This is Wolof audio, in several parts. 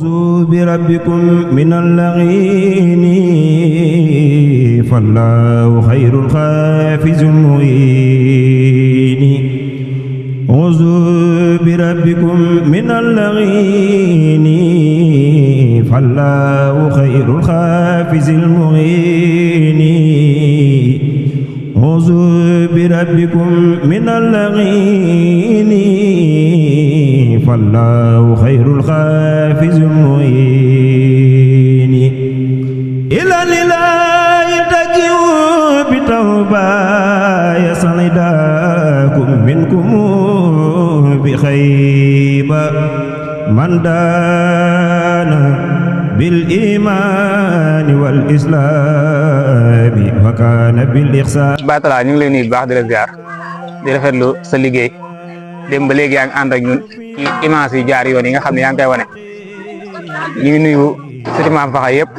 خذوا بربكم من اللعين فالله خير الحافظ المعين خذوا بربكم من اللعين فالله خير الحافظ المعين خذوا بربكم من اللعين فالله خير الحافظ المعين إلى الإله تجيء بتوبة يسعدكم منكم بخيبة من دان بالإيمان والإسلام وكان بالإحسان. Batala ñu ngi lay nuyu bu baax di la ziar di rafetlu sa liggéey dem ba léegi yaa ngi ànd ak ñun ci image yi jaar yoon yi nga xam ne yaa ngi koy wane ñu ngi nuyu sëti Maam Faxa yëpp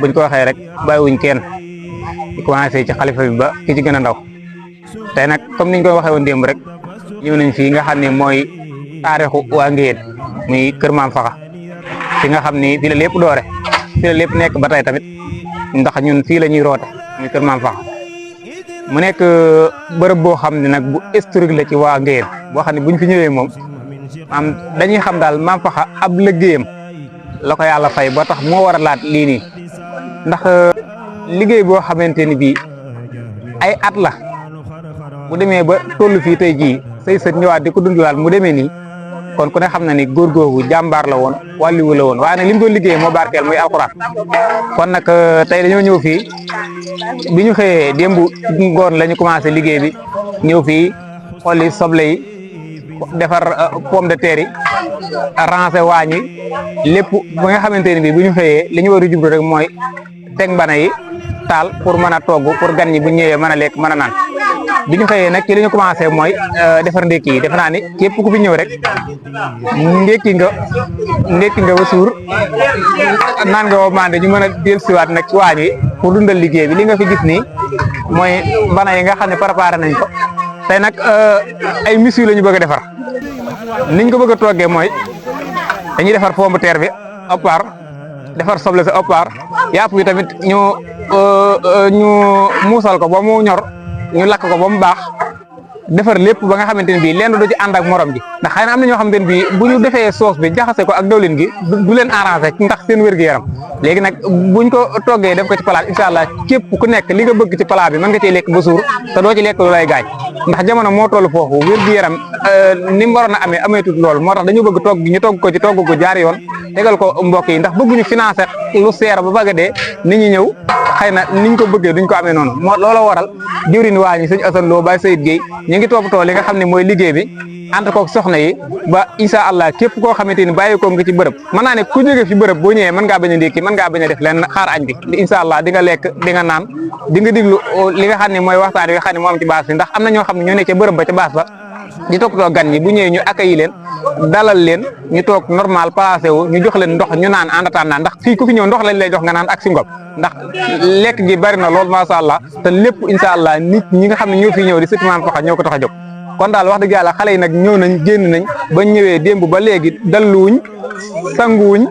buñ ko waxee rek bàyyiwuñ kenn di commencé ci xalifa bi ba ki ci gën a ndaw tey nag comme niñ koy waxee woon démb rek ñëw nañ fii nga xam ne mooy taarixu waa Ngéyeen muy kër Maam Faxa fi nga xam ni fii la lépp doore fii la lépp nekk ba tey tamit ndax ñun fii la ñuy roote muy kër Maam Faxa mu nekk bërëb boo xam ne nag bu historique la ci waa Ngéyeen boo xam ne buñ fi ñëwee moom maam dañuy xam daal Maam Faxa ab liggéeyam la ko yàlla fay ba tax moo war a laat lii nii ndax liggéey boo xamante ni bii ay at la bu demee ba toll fii tey jii say sët ñëwaat di ko dundalaat mu demee nii kon ku ne xam na ni góor googu jàmbaar la woon wàlliwu la woon waaye nag li mu doon liggéey moo barkeel muy alxuraan kon nag tey dañoo ñëw fii bi ñu xëyee démb ngoon la ñu commencé liggéey bi ñëw fii xolli soble yi defar pomme de terre yi rancé waañ yi lépp ba nga xamante ne bii bu ñu xëyee li ñu war a jublu rek mooy teg mbana yi taal pour mën a togg pour gan ñi bu ñëwee mën a lekk mën a naan bi ñu xëyee nag ci li ñu commencé mooy defar ndékki yi defe naa ni képp ku fi ñëw rek ndékki nga ba suur naan nga woo mande ñu mën a dellusiwaat nag ci waañ wi pour dundal liggéey bi li nga fi gis nii mooy mbana yi nga xam ne préparé nañ ko tey nag ay miss la ñu bëgg a defar niñ ko bëgg a toggee mooy dañuy defar pomme de terre bi à part defar soble si à part yàpp yi tamit ñu muusal ko ba mu ñor ñu lakk ko ba mu baax defar lépp ba nga xamante ne bii lenn du ci ànd ak morom ji ndax xëy na am na ñoo xamante ne bii bu ñu defee soos bi jaxase ko ak dawlin gi du leen arrangé ndax seen wér-gu-yaram léegi nag buñ ko toggee def ko ci palaat incha allah képp ku nekk li nga bëgg ci palaat bi mën nga cee lekk ba suur te doo ci lekk lu lay gaañ ndax jamono moo toll foofu wér-gu-yaram ni mu waroon a amee ameetut loolu moo tax dañu bëgg togg gi ñu togg ko ci togg ko jaar yoon tegal ko mbokk yi ndax bëgguñu financé lu seer ba bëgg a dee nit ñi ñëw xëy na niñ ko bëggee duñ ko amee noonu moo looloo waral jëwriñ waa ñi sëñ Assane Lo Baye Sayid Guèye ñu ngi toppatoo li nga xam ne mooy liggéey bi ànd koog soxna yi ba incha allah képp koo xamante ni bàyyi ko nga ci bërëb mën naa ne ku jóge fi bërëb boo ñëwee mën ngaa bañ a ndékki mën ngaa bañ a def leen xaar añ bi incha allah di nga lekk di nga naan di nga diglu li nga xam ne mooy waxtaan yi nga xam ne moo am ci baas bi ndax am na ñoo xam ne ñoo ne ca bërëb ba ca baas ba di toppatoo gan ñi bu ñëwee ñu accueillir leen dalal leen ñu toog normal placé wu ñu jox leen ndox ñu naan en attendant ndax fii ku fi ñëw ndox lañ lay jox nga naan ak si ngom ndax lekk gi bari na lool macha allah te lépp incha allah nit ñi nga xam ne ñoo fi ñëw di sëti Maam Faxa ñoo ko tax a jóg kon daal wax dëgg yàlla xale yi nag ñëw nañ génn nañ ba ñëwee démb ba léegi dalluwuñ sanguwuñ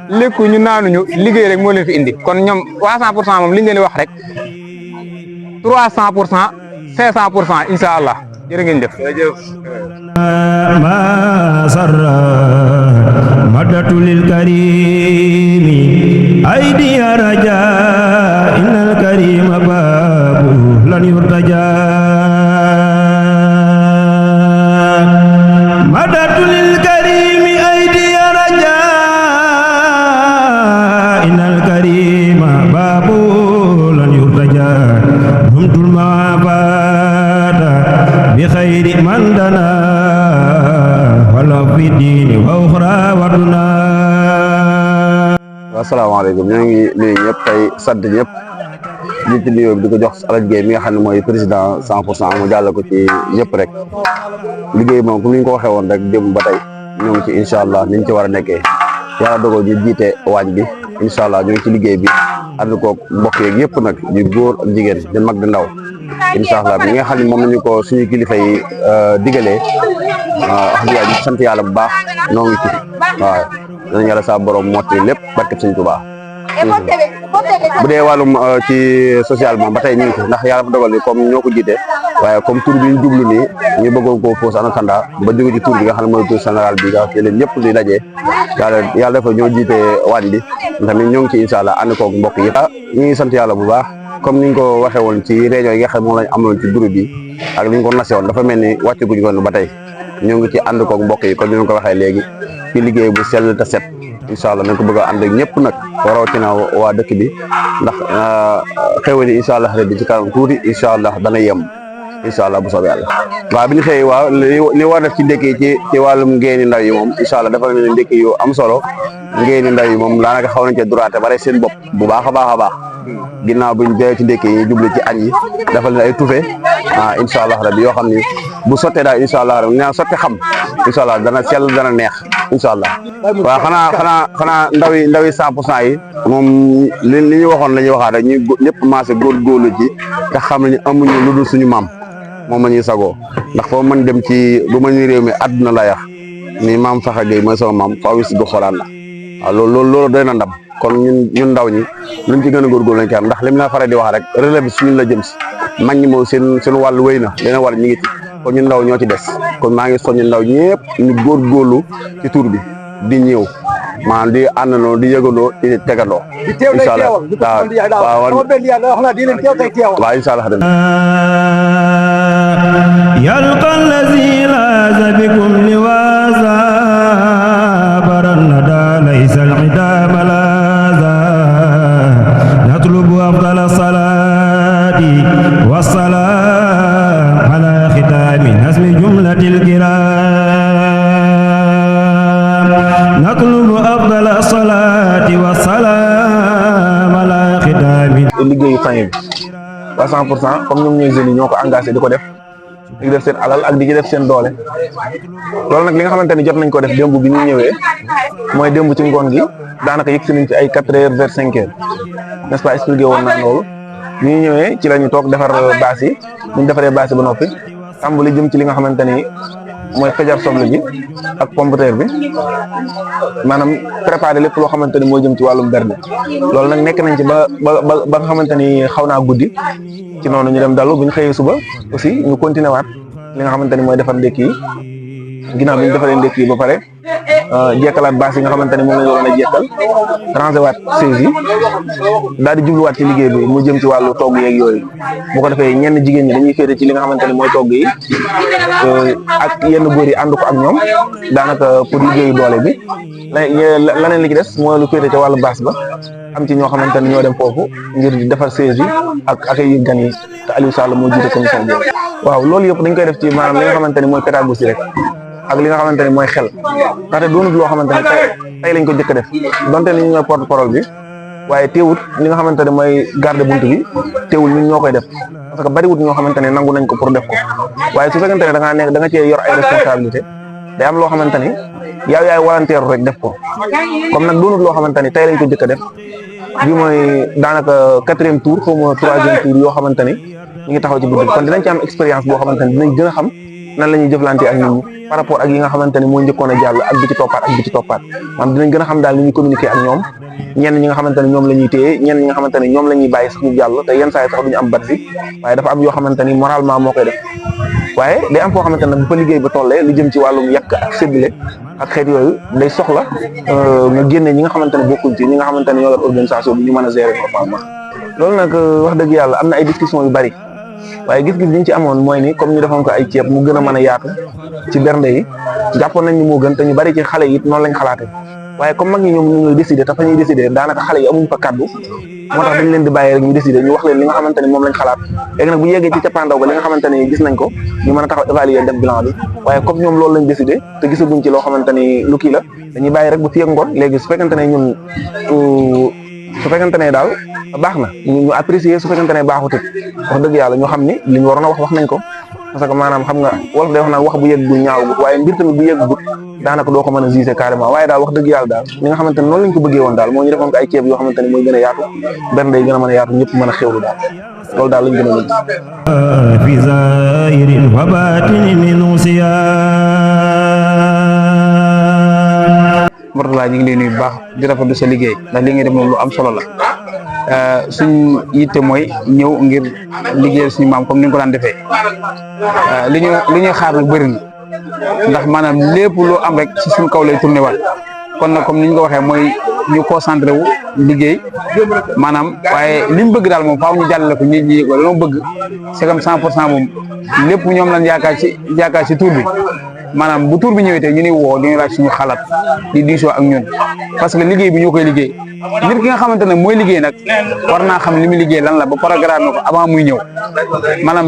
lekkuñu naanuñu liggéey rek moo leen fi indi kon ñoom 300% moom li ñu leen di wax rek 300% 500% incha allah jërë ngeen jëf. ما سر مدة للكريم أيدي رجاء إن الكريم باب لن يرتجى مدة للكريم أيدي رجاء إن الكريم باب لن يرتجى همت المعبد بخير من دنا wala fi diini wa uxra waduna. Asalaamaaleykum ñoo ngi nuyu ñëpp tey sant ñëpp di ci nuyoo bi di ko jox Alaaji Guèye mi nga xam ne mooy président 100% mu jàll ko ci ñëpp rek liggéey moom comme ni ñu ko waxee woon rek jëm ba tey ñoo ngi ci incha allah niñ ci war a nekkee yàlla dogal ñu jiite waañ bi incha allah ñoo ngi ci liggéey bi ànd koog mbokk yeeg yëpp nag ñu góor ak jigéen di mag di ndaw incha allah bi nga xam ne moom nañu ko suñu kilifa yi digalee wax dëgg yàlla ñu sant yàlla bu baax noo ngi ci waaw danañ yàlla saa borom mottali lépp barkeb Sëñ Tuubaa. bu dee wàllum ci social moom ba tey ñu ngi ko ndax yàlla fa dogal ni comme ñoo ko jiite waaye comme tur bi ñu jublu nii ñu bëggoon koo fausse en attendant ba jóge ci tur bi nga xam ne mooy tur général bi nga xam ne ñëpp di dajee yàlla dafa ñoo jiite waañ bi tamit ñoo ngi ci incha allah ànd koog mbokk yi. ñu ngi sant yàlla bu baax comme niñ ko waxee woon ci réunion yi nga xam ne moom lañ amoon ci groupe bi ak li ñu ko nase woon dafa mel ni wàcc guñ ko ba tey ñoo ngi ci ànd koog mbokk yi comme ni ñu ko waxee léegi ci liggéey bu sell te set incha allah nañ ko bëgg a ànd ak ñëpp nag rawatina waa dëkk bi ndax xéwal yi incha allah rabbi ci kanam tuuti incha allah dana yem incha allah bu soobee yàlla. waaw bi ñu xëyee waaw li war def ci ndékki ci wàllum ngéeni ndaw yi moom incha allah dafa ne ndékki yu am solo ngéeni ndaw yi moom daanaka xaw nañ cee duraate bare seen bopp bu baax a baax a baax ginnaaw buñ jëlee ci ndékki yi jublu ci añ yi dafa leen ay tufe incha allah rabbi yoo xam ni bu sottee daal incha allah rabbi nee sotte xam incha allah dana sell dana neex incha allah. waaw xanaa ndaw yi 100% yi moom li ñu waxoon la ñuy waxaat rek ñu ñëpp maase góorgóorlu ci te xam ne amuñu lu dul suñu maam moom la ñuy sagoo ndax foo mën dem ci bu ma ñu réew mi àdduna la yax ni maam Faxa Gueye mooy sama maam faaw si du xolaan la waaw loolu doy na ndam kon ñun ndaw ñi luñ ci gën a góorgóorlu lañ ci am ndax li mu la faral di wax rek relève bi suñu la jëm si mag ñi moom seen wàllu wéy na dina war ñu ngi ci kon ñun ndaw ñoo ci des kon maa ngi soññu ndaw ñëpp ñu góorgóorlu ci tur bi di ñëw maanaam di àndandoo di yëgandoo di tegandoo. incha allah waaw incha allah. yalqa allazi laaza bikum liwaza baran nada laysa al-idama laza natlubu afdala salati wa salam ala khitami nasmi jumlatil kiram natlubu afdala salati wa salam ala khitami liggéeyu famille bi 100% comme ñoom ñooy jeunes yi ñoo ko engagé di ko def di def seen alal ak di ci def seen doole loolu nag li nga xamante ni jot nañ ko def démb bi ñu ñëwee mooy démb ci ngoon gi daanaka yëg si nañ ci ay 4h vers 5h n'est-ce pas expliqué woon naa loolu bi ñu ñëwee ci la ñu toog defar bâche yi bu ñu defaree bâche yi ba noppi tàmbali jëm ci li nga xamante ni mooy fajar soble ji ak pomme de terre bi maanaam préparé lépp loo xamante ni moo jëm ci wàllum berne loolu nag nekk nañ ci ba nga xamante ni xaw naa guddi ci noonu ñu dem dalu bu ñu xëyee suba aussi ñu continué waat li nga xamante ni mooy defar ndékki yi ginnaaw bi ñu defaree ndékki yi ba pare jekkalaat bâche yi nga xamante ni moom la ñu waroon a jekkal rangé waat chaise yi daal di jubluwaat ci liggéey bi mu jëm ci wàllu togg yeeg yooyu bu ko defee ñenn jigéen ñi dañuy féete ci li nga xamante ni mooy togg yi ak yenn góor yi ànd ko ak ñoom daanaka pour liggéeyu doole bi laneen li ci des mooy lu féete ca wàllu bâche ba am ci ñoo xamante ni ñoo dem foofu ngir di defar chaise yi ak accueil gan yi te Aliou Sall moo jiite commission bi waaw loolu yëpp dañ koy def ci maanaam li nga xamante ni mooy pédagogie rek ak li nga xamante ni mooy xel ndaxte doonut loo xamante ni tey lañ ko jëkk a def donte ni ñu ñooy porte parole bi waaye teewut li nga xamante ne mooy garde bunt bi teewul ñun ñoo koy def parce que bariwut ñoo xamante ne nangu nañ ko pour def ko waaye su fekkente ne da nga cee yor ay responsabilité day am loo xamante ni yow yaay volontaire rek def ko comme nag doonut loo xamante ni tey lañ ko jëkk a def bi mooy daanaka 4e tour xaw ma 3e tour yoo xamante ni ñu ngi taxaw ci bunt bi kon dinañ ci am expérience boo xamante ni dinañ gën a xam nan la ñuy jëflante ak nit ñi par rapport ak yi nga xamante ni moo njëkkoon a jàll ak bi ci toppaat ak bi ci toppaat maanaam dinañ gën a xam daal ni ñuy communiquer ak ñoom ñenn ñi nga xamante ni ñoom la ñuy téye ñenn ñi nga xamante ni ñoom la ñuy bàyyi sax ñu jàll te yenn saa yi sax duñu am bat bi waaye dafa am yoo xamante ni moralement moo koy def waaye day am foo xamante ne bu fa liggéey ba tollee lu jëm ci wàllum yàq ak séddale ak xeet yooyu day soxla nga génne ñi nga xamante ne bokkuñ ci ñi nga xamante ne ñoo yor organisation bi ñu mën a gérer normalement loolu nag wax dëgg yàlla am na ay discussion yu bari waaye gis-gis bi ñu ci amoon mooy ni comme ñu defoon ko ay ceeb mu gën a mën a yaatu ci bernde yi jàppoon nañ ni moo gën te ñu bari ci xale yi it noonu lañ xalaate waaye comme mag ñi ñoom ñu ngi décider te fa ñuy décider daanaka xale yi amuñ fa kaddu moo tax dañ leen di bàyyi rek ñu décider ñu wax leen li nga xamante ni moom lañ xalaat léegi nag bu yeggee ci cappaandaw ba li nga xamante ni gis nañ ko ñu mën a taxaw évaluer def bilan bi waaye comme ñoom loolu lañ décider te gisaguñ ci loo xamante ni lu kii la dañuy bàyyi rek bu fi ak ngoon léegi su fekkente ne ñun su fekkente ne daal baax na ñu apprécier su fekkente ne baaxut it wax dëgg yàlla ñu xam ni li ñu waroon a wax nañ ko parce que maanaam xam nga wolof day wax naan wax bu yegg bu ñaaw waaye mbir tamit bu yegg gut daanaka doo ko mën a gisee carrément waaye daal wax dëgg yàlla daal li nga xamante ne noonu lañ ko bëggee woon daal moo ñu defoon ko ay ceeb yoo xamante ne mooy gën a yaatu benn day gën a mën a yaatu ñëpp mën a xewlu daal loolu daal lañ gën a gis fi zahirin wa batinin min Mourtala ñu ngi lay nuyu bu baax di rafetlu sa liggéey ndax li ngay def moom lu am solo la suñ yitte mooy ñëw ngir liggéeyal suñu maam comme ni nga ko daan defee li ñuy xaar nag bëri na ndax maanaam lépp loo am rek ci suñ kaw lay tourné waat kon nag comme ni ñu ko waxee mooy ñu concentré wu liggéey maanaam waaye li ñu bëgg daal moom faaw ñu jàllale ko nit ñi wala bëgg c'est comme 100% moom lépp ñoom lañ yaakaar ci tur bi maanaam bu tur bi ñëwee tey ñu ni woo ñu laaj suñu xalaat di diisoo ak ñun parce que liggéey bi ñoo koy liggéey nit ki nga xamante ne mooy liggéey nag war naa xam li muy liggéey lan la ba programme ko avant muy ñëw maanaam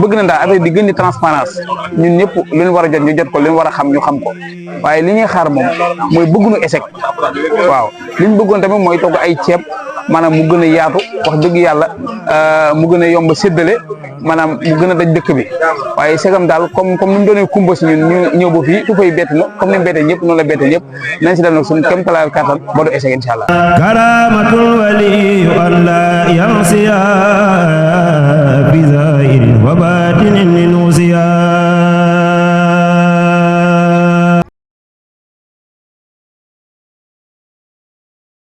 bëgg na daal affaire di gën di transparence ñun ñëpp lu ñu war a jot ñu jot ko lu ñu war a xam ñu xam ko waaye li ñuy xaar moom mooy bëgguñu échec waaw li ñu bëggoon tamit mooy togg ay ceeb maanaam mu gën a yaatu wax dëgg yàlla mu gën a yomb séddale maanaam mu gën a daj dëkk bi waaye segam daal comme ni mu doonee kumba si ñun ñu ñëw ba fii tu fay bett na comme ni mu bettee ñëpp noonu la bettee ñëpp nañ si def nag suñu kéem talaal kàttan ba du échec incha allah. karamatul wali an la yansiya